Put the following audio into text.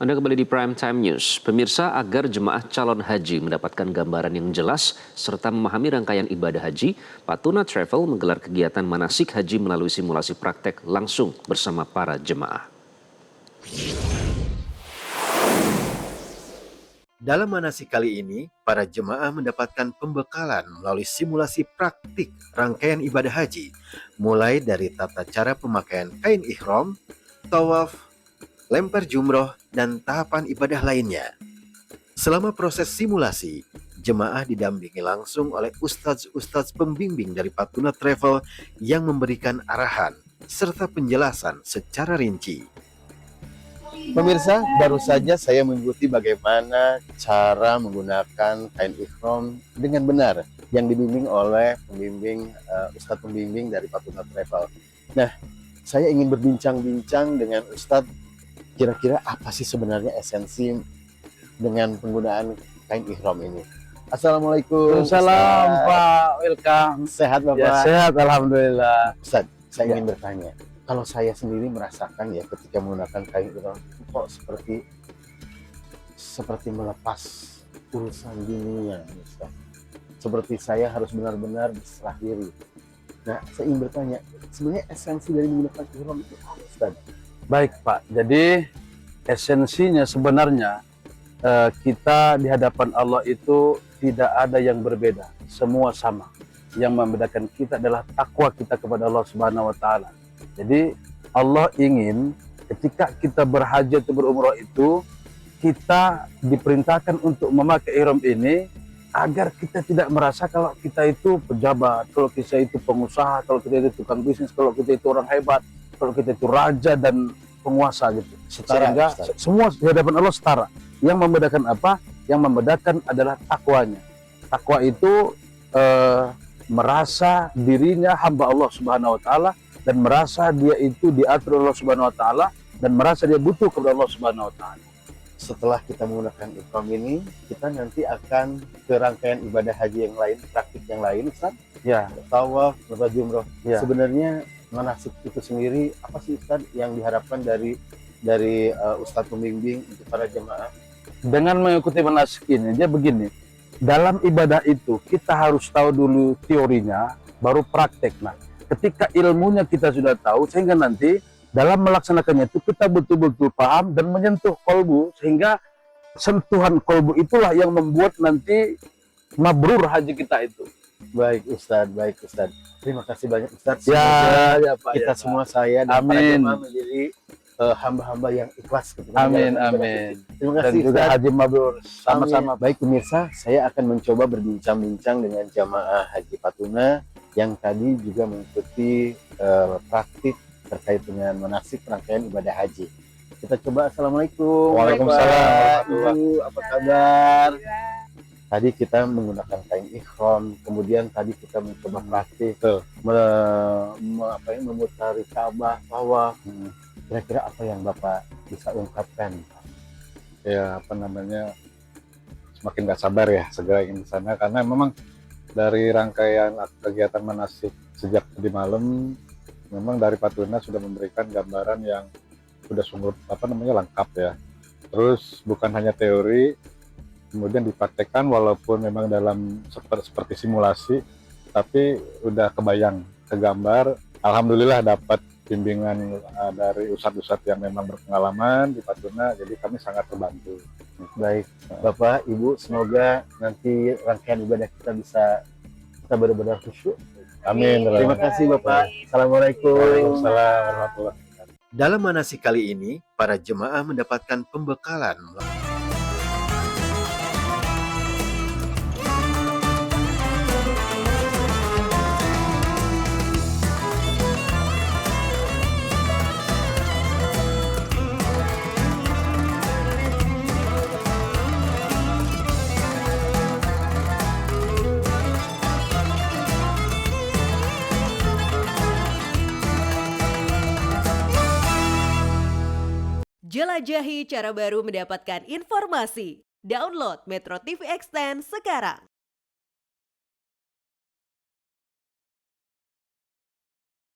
Anda kembali di Prime Time News. Pemirsa, agar jemaah calon haji mendapatkan gambaran yang jelas serta memahami rangkaian ibadah haji, Patuna Travel menggelar kegiatan manasik haji melalui simulasi praktek langsung bersama para jemaah. Dalam manasik kali ini, para jemaah mendapatkan pembekalan melalui simulasi praktik rangkaian ibadah haji, mulai dari tata cara pemakaian kain ihram, tawaf, lempar jumroh, dan tahapan ibadah lainnya. Selama proses simulasi, jemaah didampingi langsung oleh ustadz pembimbing dari Patuna Travel yang memberikan arahan serta penjelasan secara rinci. Pemirsa, baru saja saya mengikuti bagaimana cara menggunakan kain ihram dengan benar yang dibimbing oleh Ustadz pembimbing dari Patuna Travel. Nah, saya ingin berbincang-bincang dengan Ustadz, kira-kira apa sih sebenarnya esensi dengan penggunaan kain ihram ini. Assalamualaikum. Waalaikumsalam, Pak. Welcome. Sehat Bapak? Ya, sehat, alhamdulillah. Ustadz, saya ingin bertanya. Kalau saya sendiri merasakan ya ketika menggunakan kain ihram kok seperti melepas urusan dunia, Ustaz. Seperti saya harus benar-benar berserah diri. Nah, saya ingin bertanya, sebenarnya esensi dari menggunakan ihram itu apa, Ustaz? Baik, Pak. Jadi esensinya sebenarnya kita di hadapan Allah itu tidak ada yang berbeda, semua sama. Yang membedakan kita adalah takwa kita kepada Allah Subhanahu wa taala. Jadi Allah ingin ketika kita berhaji atau berumrah itu kita diperintahkan untuk memakai ihram ini agar kita tidak merasa kalau kita itu pejabat, kalau kita itu pengusaha, kalau kita itu tukang bisnis, kalau kita itu orang hebat, kalau kita itu raja dan penguasa gitu. Sehingga semua di hadapan Allah setara. Yang membedakan apa? Yang membedakan adalah takwanya. Takwa itu merasa dirinya hamba Allah Subhanahu wa taala dan merasa dia itu diatur Allah Subhanahu wa taala dan merasa dia butuh kepada Allah Subhanahu wa taala. Setelah kita menggunakan ihram ini, kita nanti akan ke rangkaian ibadah haji yang lain, praktik yang lain, Ustaz. Ya, Tawaf, lempar jumroh. Ya. Sebenarnya manasik itu sendiri apa sih, Ustaz, yang diharapkan dari Ustaz pembimbing untuk para jemaah? Dengan mengikuti manasik ini, dia begini. Dalam ibadah itu kita harus tahu dulu teorinya, baru praktek. Nah, ketika ilmunya kita sudah tahu, sehingga nanti dalam melaksanakannya itu kita betul-betul paham dan menyentuh kolbu, sehingga sentuhan kolbu itulah yang membuat nanti mabrur haji kita itu. Baik Ustadz, baik Ustadz. Terima kasih banyak Ustadz. Ya, Pak. Kita Ya, semua saya dan para amin. jemaah menjadi hamba-hamba yang ikhlas. Amin, amin. Terima Dan kasih juga Ustadz. haji mabrur sama-sama. Baik pemirsa, saya akan mencoba berbincang-bincang dengan jamaah Haji Patuna yang tadi juga mengikuti praktik terkait dengan manasik rangkaian ibadah haji. Kita coba. Assalamualaikum. Waalaikumsalam. Ibu, apa kabar? Tadi kita menggunakan kain ihram, kemudian tadi kita mencoba praktik memutari Ka'bah, tawaf. Kira-kira apa yang Bapak bisa ungkapkan? Ya, semakin gak sabar ya segera ingin ke sana, karena memang dari rangkaian kegiatan manasik sejak tadi malam memang dari Patuna sudah memberikan gambaran yang sudah sungguh lengkap ya. Terus bukan hanya teori, kemudian dipraktekkan walaupun memang dalam seperti simulasi, tapi udah kegambar. Alhamdulillah dapat bimbingan dari ustadz-ustadz yang memang berpengalaman di Patuna, jadi kami sangat terbantu. Baik, Bapak, Ibu, semoga nanti rangkaian ibadah kita benar-benar khusyuk. Amin. Terima kasih Bapak. Assalamualaikum. Waalaikumsalam warahmatullahi wabarakatuh. Dalam manasik kali ini, para jemaah mendapatkan pembekalan Jelajahi cara baru mendapatkan informasi. Download Metro TV Extend sekarang.